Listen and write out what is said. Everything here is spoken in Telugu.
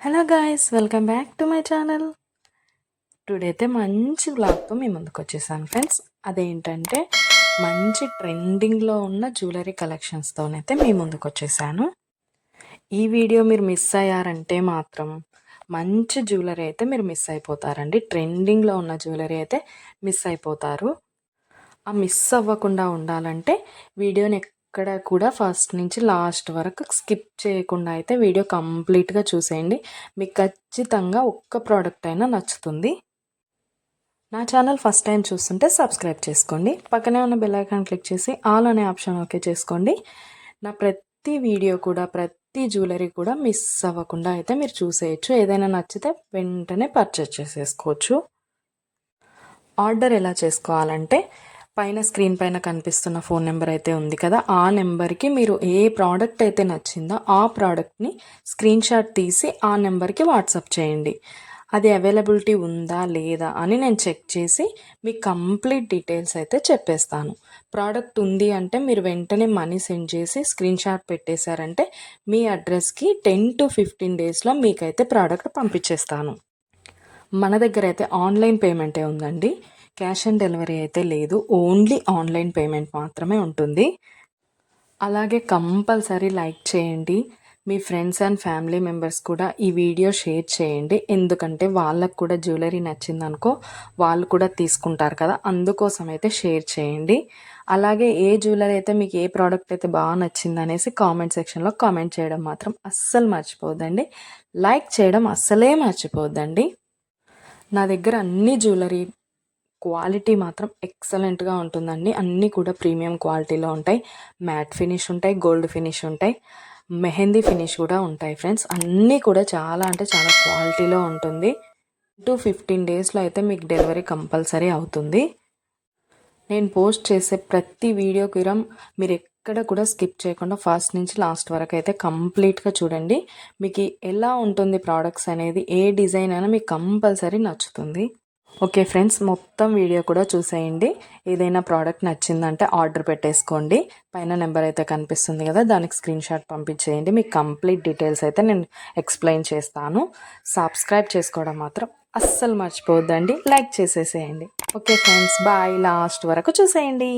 Hello guys, welcome back to my channel. Today అయితే మంచి వ్లాగ్తో మీ ముందుకు వచ్చేసాను ఫ్రెండ్స్. అదేంటంటే మంచి ట్రెండింగ్లో ఉన్న జ్యువెలరీ కలెక్షన్స్తోనైతే మీ ముందుకు వచ్చేసాను. ఈ వీడియో మీరు మిస్ అయ్యారంటే మాత్రం మంచి జ్యువెలరీ అయితే మీరు మిస్ అయిపోతారండి. ట్రెండింగ్లో ఉన్న జ్యువెలరీ అయితే మిస్ అయిపోతారు. ఆ మిస్ అవ్వకుండా ఉండాలంటే వీడియోని ఎక్కడ కూడా ఫస్ట్ నుంచి లాస్ట్ వరకు స్కిప్ చేయకుండా అయితే వీడియో కంప్లీట్గా చూసేయండి. మీకు ఖచ్చితంగా ఒక్క ప్రోడక్ట్ అయినా నచ్చుతుంది. నా ఛానల్ ఫస్ట్ టైం చూస్తుంటే సబ్స్క్రైబ్ చేసుకోండి. పక్కనే ఉన్న బెల్ ఐకాన్ క్లిక్ చేసి ఆల్ అనే ఆప్షన్ ఓకే చేసుకోండి. నా ప్రతి వీడియో కూడా ప్రతి జ్యువెలరీ కూడా మిస్ అవ్వకుండా అయితే మీరు చూసేయచ్చు. ఏదైనా నచ్చితే వెంటనే పర్చేస్ చేసేసుకోవచ్చు. ఆర్డర్ ఎలా చేసుకోవాలంటే పైన స్క్రీన్ పైన కనిపిస్తున్న ఫోన్ నెంబర్ అయితే ఉంది కదా, ఆ నెంబర్కి మీరు ఏ ప్రోడక్ట్ అయితే నచ్చిందో ఆ ప్రోడక్ట్ని స్క్రీన్ షాట్ తీసి ఆ నెంబర్కి వాట్సాప్ చేయండి. అది అవైలబిలిటీ ఉందా లేదా అని నేను చెక్ చేసి మీకు కంప్లీట్ డీటెయిల్స్ అయితే చెప్పేస్తాను. ప్రోడక్ట్ ఉంది అంటే మీరు వెంటనే మనీ సెండ్ చేసి స్క్రీన్ షాట్ పెట్టేశారంటే మీ అడ్రస్కి 10 to 15 డేస్లో మీకైతే ప్రోడక్ట్ పంపించేస్తాను. మన దగ్గర అయితే ఆన్లైన్ పేమెంటే ఉందండి. క్యాష్ ఆన్ డెలివరీ అయితే లేదు. ఓన్లీ ఆన్లైన్ పేమెంట్ మాత్రమే ఉంటుంది. అలాగే కంపల్సరీ లైక్ చేయండి. మీ ఫ్రెండ్స్ అండ్ ఫ్యామిలీ మెంబర్స్ కూడా ఈ వీడియో షేర్ చేయండి. ఎందుకంటే వాళ్ళకు కూడా జ్యువెలరీ నచ్చిందనుకో వాళ్ళు కూడా తీసుకుంటారు కదా, అందుకోసం అయితే షేర్ చేయండి. అలాగే ఏ జ్యువెలరీ అయితే మీకు ఏ ప్రోడక్ట్ అయితే బాగా నచ్చింది అనేసి కామెంట్ సెక్షన్లో కామెంట్ చేయడం మాత్రం అస్సలు మర్చిపోద్దండి. లైక్ చేయడం అస్సలే మర్చిపోద్దండి. నా దగ్గర అన్ని జ్యువెలరీ క్వాలిటీ మాత్రం ఎక్సలెంట్గా ఉంటుందండి. అన్నీ కూడా ప్రీమియం క్వాలిటీలో ఉంటాయి. మ్యాట్ ఫినిష్ ఉంటాయి, గోల్డ్ ఫినిష్ ఉంటాయి, మెహందీ ఫినిష్ కూడా ఉంటాయి ఫ్రెండ్స్. అన్నీ కూడా చాలా అంటే చాలా క్వాలిటీలో ఉంటుంది. 15 డేస్లో అయితే మీకు డెలివరీ కంపల్సరీ అవుతుంది. నేను పోస్ట్ చేసే ప్రతి వీడియోకి మీరు ఎక్కడ కూడా స్కిప్ చేయకుండా ఫస్ట్ నుంచి లాస్ట్ వరకు అయితే కంప్లీట్గా చూడండి. మీకు ఎలా ఉంటుంది ప్రోడక్ట్స్ అనేది, ఏ డిజైన్ అయినా మీకు కంపల్సరీ నచ్చుతుంది. ఓకే ఫ్రెండ్స్, మొత్తం వీడియో కూడా చూసేయండి. ఏదైనా ప్రోడక్ట్ నచ్చిందంటే ఆర్డర్ పెట్టేసుకోండి. పైన నెంబర్ అయితే కనిపిస్తుంది కదా, దానికి స్క్రీన్ షాట్ పంపించేయండి. మీకు కంప్లీట్ డీటెయిల్స్ అయితే నేను ఎక్స్ప్లెయిన్ చేస్తాను. సబ్స్క్రైబ్ చేసుకోవడం మాత్రం అస్సలు మర్చిపోవద్దండి. లైక్ చేసేసేయండి. Okay friends, bye. లాస్ట్ వరకు చూసేయండి.